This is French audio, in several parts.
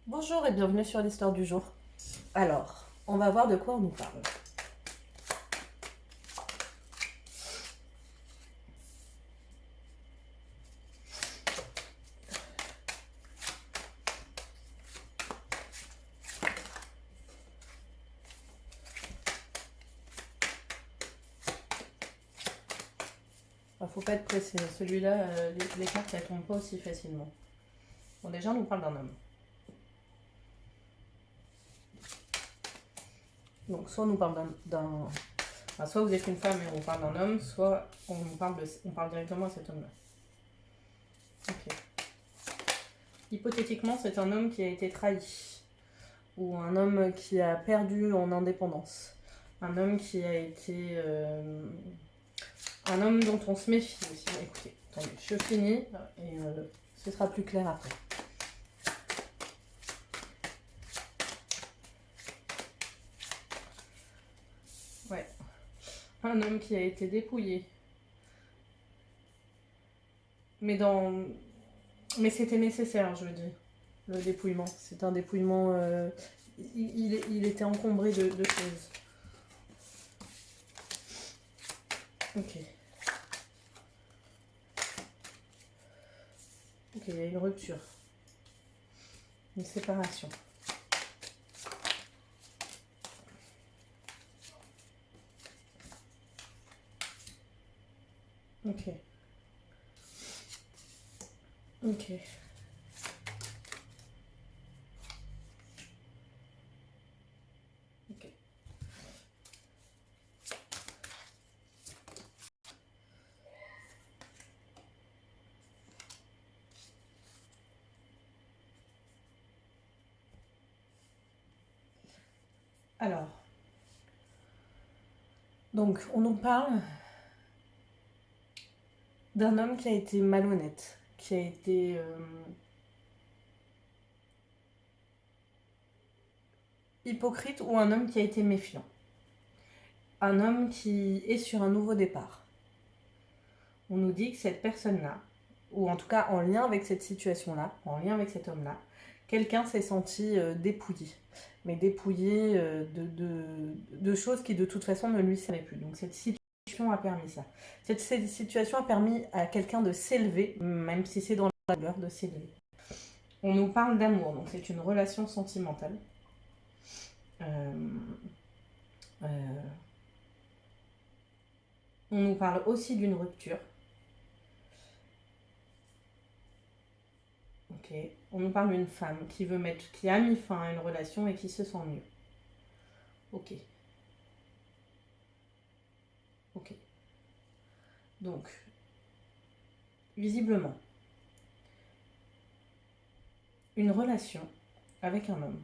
Bonjour et bienvenue sur l'histoire du jour. Alors, on va voir de quoi on nous parle. Faut pas être pressé. Celui-là, les cartes elles tombent pas aussi facilement. Bon, déjà, on nous parle d'un homme. Donc, soit on nous parle enfin, soit vous êtes une femme et on parle d'un homme, soit on parle directement à cet homme-là. Ok. Hypothétiquement, c'est un homme qui a été trahi. Ou un homme qui a perdu en indépendance. Un homme qui a été... un homme dont on se méfie aussi. Écoutez, attendez, je finis et ce sera plus clair après. Ouais. Un homme qui a été dépouillé. Mais c'était nécessaire, je veux dire, le dépouillement. C'est un dépouillement... il était encombré de choses. Ok. Ok, il y a une rupture. Une séparation. Ok. Ok. Ok. Alors. Donc, on nous parle d'un homme qui a été malhonnête, qui a été hypocrite ou un homme qui a été méfiant. Un homme qui est sur un nouveau départ. On nous dit que cette personne-là, ou en tout cas en lien avec cette situation-là, en lien avec cet homme-là, quelqu'un s'est senti dépouillé. Mais dépouillé de choses qui de toute façon ne lui servaient plus. Donc cette situation a permis ça. Cette situation a permis à quelqu'un de s'élever, même si c'est dans la douleur, de s'élever. On nous parle d'amour, donc c'est une relation sentimentale. On nous parle aussi d'une rupture. Ok. On nous parle d'une femme qui a mis fin à une relation et qui se sent mieux. Ok. Ok. Donc, visiblement, une relation avec un homme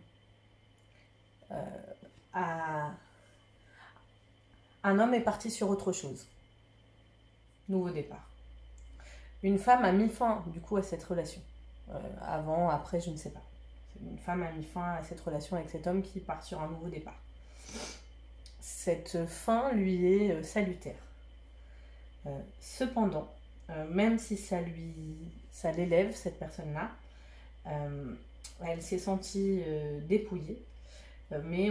a... Un homme est parti sur autre chose. Nouveau départ. Une femme a mis fin, du coup, à cette relation. Avant, après, je ne sais pas. Une femme a mis fin à cette relation avec cet homme qui part sur un nouveau départ. Cette fin lui est salutaire. Cependant, même si ça l'élève, cette personne-là, elle s'est sentie dépouillée, mais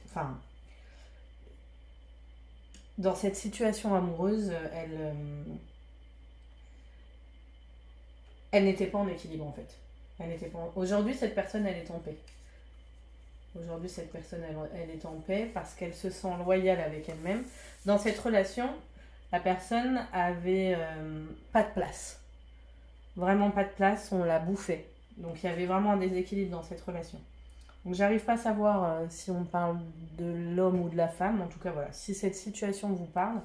enfin, dans cette situation amoureuse, elle n'était pas en équilibre en fait. Aujourd'hui, cette personne, elle est en paix. Aujourd'hui, cette personne, elle est en paix parce qu'elle se sent loyale avec elle-même. Dans cette relation, la personne avait pas de place. Vraiment pas de place, on l'a bouffée. Donc il y avait vraiment un déséquilibre dans cette relation. Donc j'arrive pas à savoir si on parle de l'homme ou de la femme. En tout cas, voilà. Si cette situation vous parle,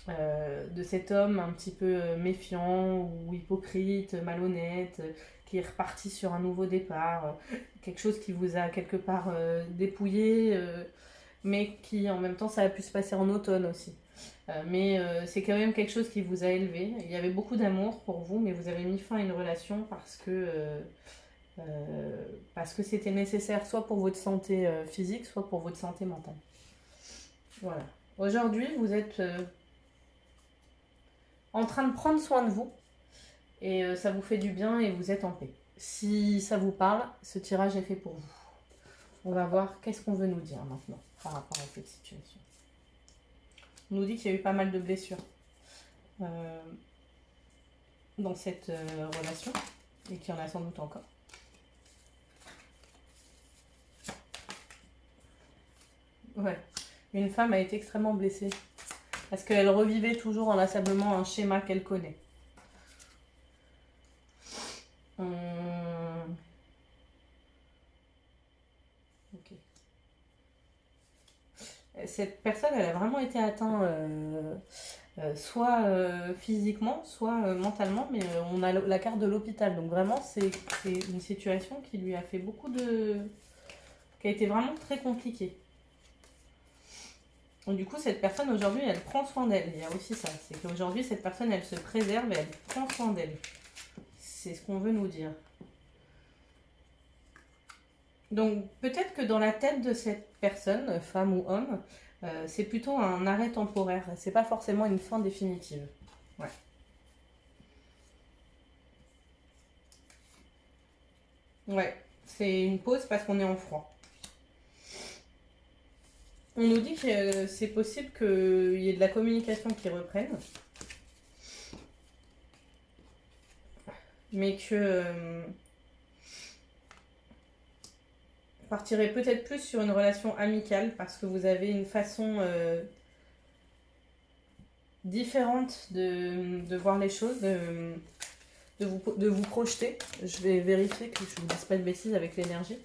de cet homme un petit peu méfiant ou hypocrite, malhonnête, qui est reparti sur un nouveau départ, quelque chose qui vous a quelque part dépouillé, mais qui en même temps ça a pu se passer en automne aussi. Mais c'est quand même quelque chose qui vous a élevé. Il y avait beaucoup d'amour pour vous, mais vous avez mis fin à une relation parce que c'était nécessaire, soit pour votre santé physique, soit pour votre santé mentale. Voilà. Aujourd'hui, vous êtes en train de prendre soin de vous et ça vous fait du bien et vous êtes en paix. Si ça vous parle, ce tirage est fait pour vous. On va voir qu'est-ce qu'on veut nous dire maintenant par rapport à cette situation. On nous dit qu'il y a eu pas mal de blessures dans cette relation et qu'il y en a sans doute encore. Ouais, une femme a été extrêmement blessée parce qu'elle revivait toujours inlassablement un schéma qu'elle connaît. Ok. Cette personne, elle a vraiment été atteinte soit physiquement, soit mentalement, mais on a la carte de l'hôpital. Donc vraiment, c'est une situation qui lui a fait beaucoup de... qui a été vraiment très compliquée. Donc, du coup, cette personne, aujourd'hui, elle prend soin d'elle. Il y a aussi ça. C'est qu'aujourd'hui, cette personne, elle se préserve et elle prend soin d'elle. C'est ce qu'on veut nous dire. Donc, peut-être que dans la tête de cette personne, femme ou homme, c'est plutôt un arrêt temporaire. C'est pas forcément une fin définitive. Ouais. Ouais. C'est une pause parce qu'on est en froid. On nous dit que c'est possible qu'il y ait de la communication qui reprenne. Mais que partirez peut-être plus sur une relation amicale parce que vous avez une façon différente de voir les choses, de vous projeter. Je vais vérifier que je ne vous dise pas de bêtises avec l'énergie.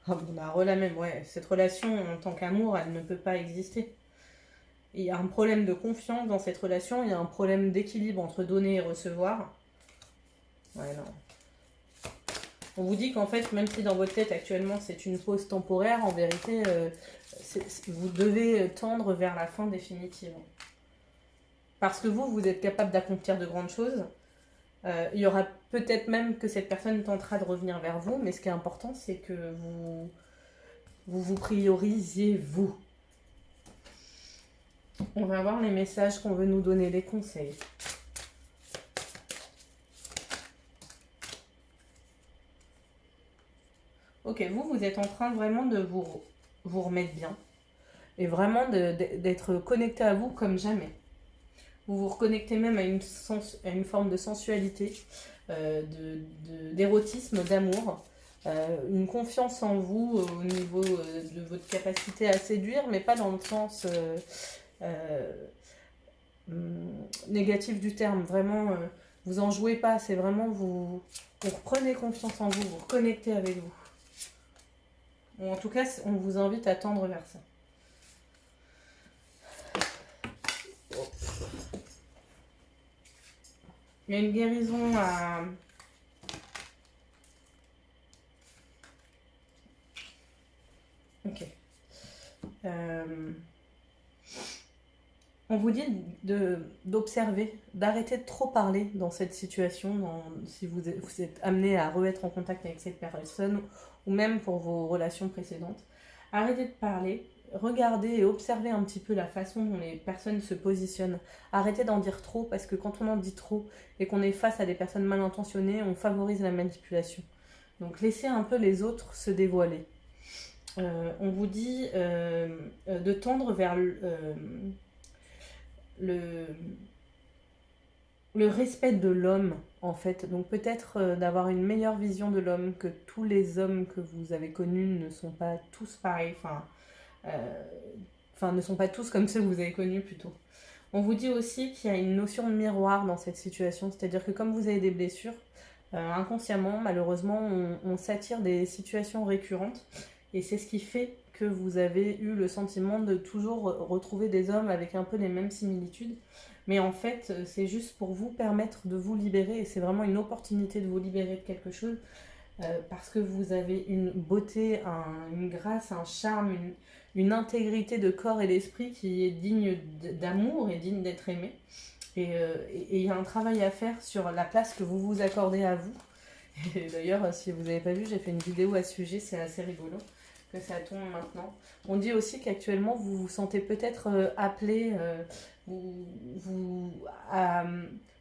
Ah bon, bah, la même, ouais. Cette relation en tant qu'amour, elle ne peut pas exister. Il y a un problème de confiance dans cette relation, il y a un problème d'équilibre entre donner et recevoir. Ouais, non. On vous dit qu'en fait, même si dans votre tête actuellement c'est une pause temporaire, en vérité, vous devez tendre vers la fin définitive. Parce que vous êtes capable d'accomplir de grandes choses. Il y aura peut-être même que cette personne tentera de revenir vers vous, mais ce qui est important, c'est que vous priorisiez vous. On va voir les messages qu'on veut nous donner, les conseils. Ok, vous êtes en train vraiment de vous remettre bien. Et vraiment d'être connecté à vous comme jamais. Vous vous reconnectez même à une forme de sensualité, d'érotisme, d'amour. Une confiance en vous au niveau de votre capacité à séduire, mais pas dans le sens négatif du terme. Vraiment, vous en jouez pas. C'est vraiment vous reprenez confiance en vous, vous reconnectez avec vous. Ou en tout cas, on vous invite à tendre vers ça. Il y a une guérison à... Ok. On vous dit d'observer, d'arrêter de trop parler dans cette situation, si vous êtes amené à re-être en contact avec cette personne, ou même pour vos relations précédentes. Arrêtez de parler, regardez et observez un petit peu la façon dont les personnes se positionnent. Arrêtez d'en dire trop, parce que quand on en dit trop et qu'on est face à des personnes mal intentionnées, on favorise la manipulation. Donc laissez un peu les autres se dévoiler. On vous dit de tendre vers le respect de l'homme, en fait. Donc peut-être d'avoir une meilleure vision de l'homme, que tous les hommes que vous avez connus ne sont pas tous pareils, ne sont pas tous comme ceux que vous avez connus plutôt. On vous dit aussi qu'il y a une notion de miroir dans cette situation, c'est-à-dire que comme vous avez des blessures, inconsciemment, malheureusement, on s'attire des situations récurrentes, et c'est ce qui fait que vous avez eu le sentiment de toujours retrouver des hommes avec un peu les mêmes similitudes. Mais en fait, c'est juste pour vous permettre de vous libérer, et c'est vraiment une opportunité de vous libérer de quelque chose, parce que vous avez une beauté, une grâce, un charme, une intégrité de corps et d'esprit qui est digne d'amour et digne d'être aimé. Et il y a un travail à faire sur la place que vous vous accordez à vous. Et d'ailleurs, si vous n'avez pas vu, j'ai fait une vidéo à ce sujet, c'est assez rigolo que ça tombe maintenant. On dit aussi qu'actuellement, vous vous sentez peut-être appelé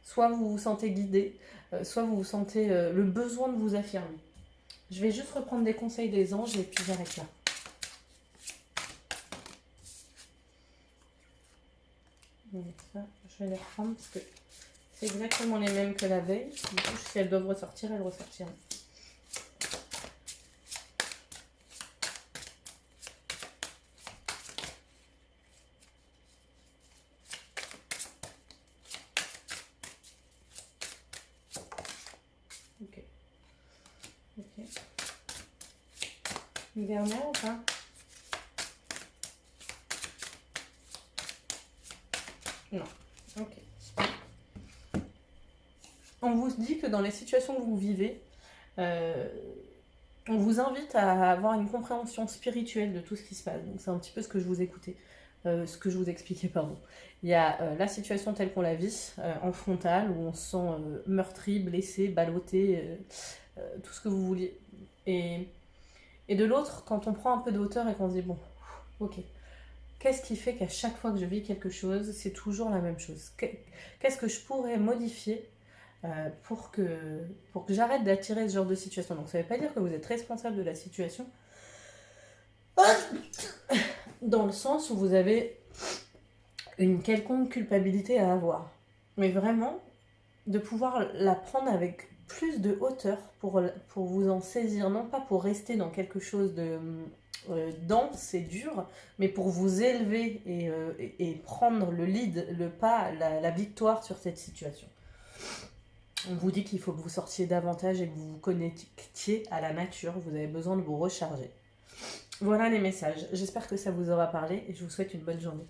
soit vous vous sentez guidé, soit vous vous sentez le besoin de vous affirmer. Je vais juste reprendre des conseils des anges et puis j'arrête là. Donc ça, je vais les reprendre parce que c'est exactement les mêmes que la veille. Du coup, si elles doivent ressortir, elles ressortiront. Ok. Ok. Une dernière ou pas? Non. Ok. On vous dit que dans les situations que vous vivez, on vous invite à avoir une compréhension spirituelle de tout ce qui se passe. Donc c'est un petit peu ce que je vous écoutais, ce que je vous expliquais, pardon. Il y a la situation telle qu'on la vit, en frontale, où on se sent meurtri, blessé, ballotté, tout ce que vous vouliez. Et de l'autre, quand on prend un peu de hauteur et qu'on se dit, bon, ok, qu'est-ce qui fait qu'à chaque fois que je vis quelque chose, c'est toujours la même chose? Qu'est-ce que je pourrais modifier pour que j'arrête d'attirer ce genre de situation? Donc ça ne veut pas dire que vous êtes responsable de la situation, dans le sens où vous avez une quelconque culpabilité à avoir. Mais vraiment, de pouvoir la prendre avec plus de hauteur pour vous en saisir, non pas pour rester dans quelque chose de dense et dur, mais pour vous élever et prendre le lead, le pas, la victoire sur cette situation. On vous dit qu'il faut que vous sortiez davantage et que vous vous connectiez à la nature. Vous avez besoin de vous recharger. Voilà les messages. J'espère que ça vous aura parlé et je vous souhaite une bonne journée.